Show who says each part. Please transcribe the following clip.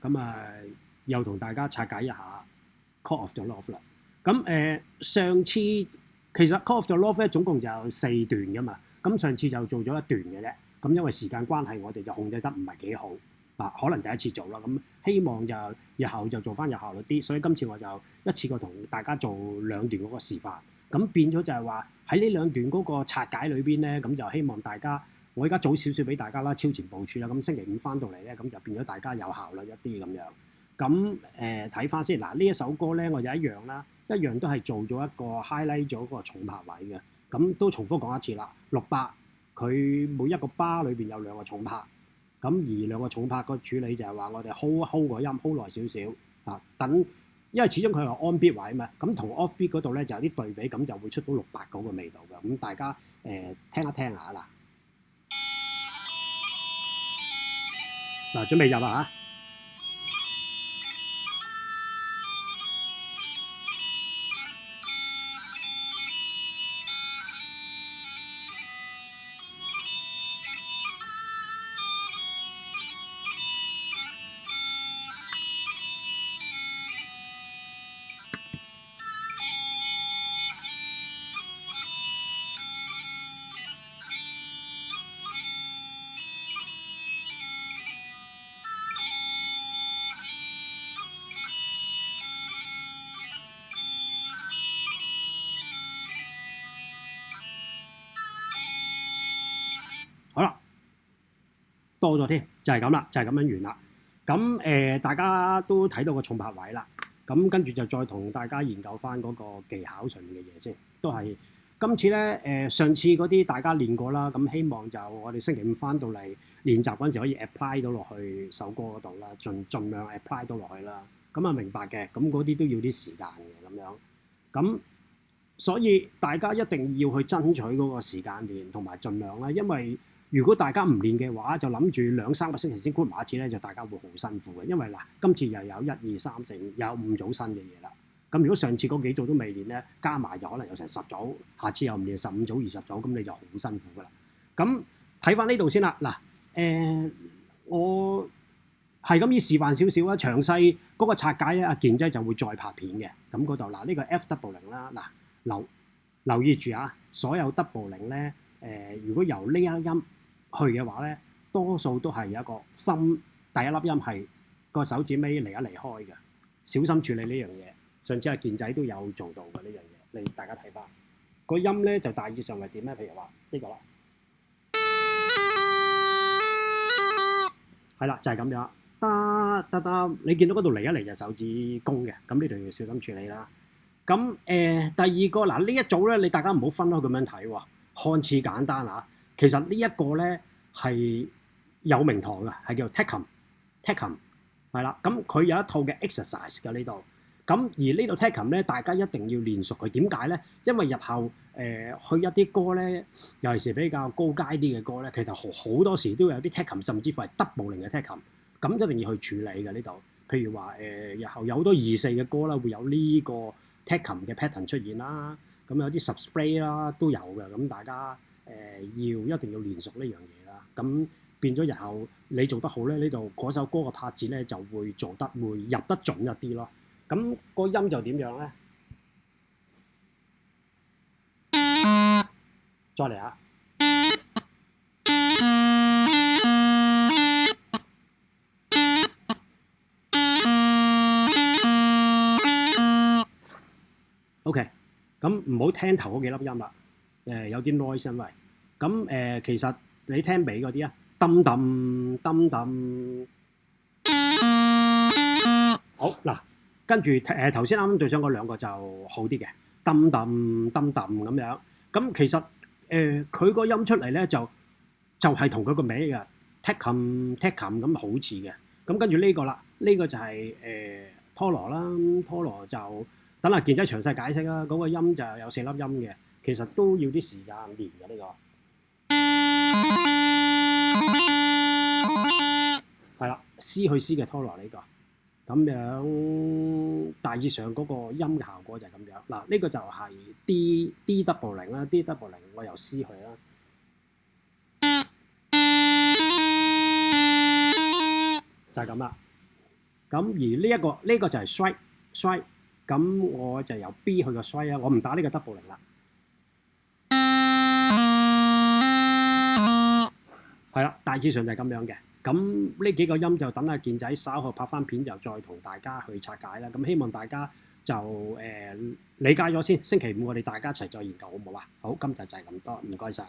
Speaker 1: 咁又同大家拆解一下 Call of the North 啦。咁上次其實 Call of the North 咧總共就有4段噶嘛，咁上次就做咗一段嘅啫。咁因為時間關係，我哋就控制得唔係幾好可能第一次做啦。咁希望就日後就做翻有效率啲，所以今次我就一次過同大家做2段嗰個示範。咁變咗就係話喺呢2段嗰個拆解裏邊咧，咁就希望大家我而家早少少俾大家啦，超前部署啦。咁星期5翻到嚟咧，咁就變咗大家有效率一啲咁樣。咁睇翻先，嗱呢一首歌咧，我就一樣啦，一樣都係做咗一個 highlight 咗個重拍位嘅。咁都重複講一次啦，6/8佢每一個 bar 裏邊有2個重拍。咁而2個重拍個處理就係話我哋 hold 個音 hold 耐少少等，因為始終佢係 on beat 位嘛，咁同 off beat 嗰度咧就有啲對比，咁就會出到6/8嗰個味道嘅。咁大家聽一聽下啦。嗱，準備入啦嚇！好啦，多咗添，就係咁啦，就係咁樣完啦。咁大家都睇到個重拍位啦。咁跟住就再同大家研究翻嗰個技巧上面嘅嘢先，都係今次咧上次嗰啲大家練過啦。咁希望就我哋星期5翻到嚟練習嗰陣時可以 apply 到落去首歌嗰度啦，盡量 apply 到落去啦。咁明白嘅，咁嗰啲都要啲時間嘅咁樣。咁所以大家一定要去爭取嗰個時間練同埋盡量啦，因為如果大家唔練嘅話，就諗住2-3個星期先 group 埋一次咧，就大家會好辛苦嘅。因為今次又有1、2、3、4、5有5組新嘅嘢啦。咁如果上次嗰幾組都未練咧，加埋就可能有成10組，下次又唔練15組、20組，咁你就好辛苦噶啦。咁睇翻呢度先啦。嗱，我係咁依示範少少啦，詳細嗰個拆解咧，阿健仔就會再拍片嘅。咁嗰度嗱，呢個 F00啦，嗱留意住啊，所有 00咧，如果由呢一音去嘅話咧，多數都係有一個心第一粒音係個手指尾離一離開嘅，小心處理呢樣嘢。上次阿健仔都有做到嘅呢樣嘢，你大家睇翻個音咧就大致上係點咧？譬如話呢個啦，係啦，就係咁樣，得，你見到嗰度離一離就手指公嘅，咁呢度要小心處理啦。咁第二個嗱呢一組咧，你大家唔好分開咁樣睇喎，看似簡單啊，其實呢一個咧係有名堂嘅，係叫 Techum 係啦。咁佢有一套嘅 exercise 嘅呢度。咁而呢度 Techum 咧，大家一定要練熟佢。點解咧？因為日後去一啲歌咧，尤其是比較高階啲嘅歌咧，其實好多時都有啲 Techum，甚至乎係 double 嘅 Techum。咁一定要去處理嘅呢度。譬如話日後有好多2/4嘅歌啦，會有呢個 Techum 嘅 pattern 出現啦。咁有啲 subspray 啦都有嘅。咁大家一定要練熟呢樣嘢啦。咁變咗日後你做得好咧，呢度嗰首歌嘅拍子咧就會會入得準一啲咯。咁個音就點樣咧？再嚟啊！OK， 咁唔好聽頭嗰幾粒音啦，有啲 noise 因為。咁其實你聽尾嗰啲啊，揼揼。好嗱。跟住頭先啱對上嗰2個就好啲嘅，揼咁樣。咁其實佢個音出嚟咧就係同佢個名嘅 Techum 咁好似嘅。咁跟住呢個啦，呢個就係拖羅啦，拖羅就等阿健仔詳細解釋啦。嗰個音就有4粒音嘅，其實都要啲時間練嘅呢個。係啦，C 去 C 嘅拖羅呢個。咁樣大致上嗰個音嘅效果就係咁樣。嗱，呢個就係 D00啦，D00我由 C 去啦，就係咁啦。咁而呢個就係 strike，咁我就由 B 去個 strike 啊，我唔打呢個 double 零啦。係啦，大致上就係咁樣嘅。咁呢幾個音就等阿健仔稍後拍翻片，就再同大家去拆解啦。咁希望大家就理解咗先。星期五我哋大家一齊再研究好唔好啊？好，今集就係咁多，唔該晒。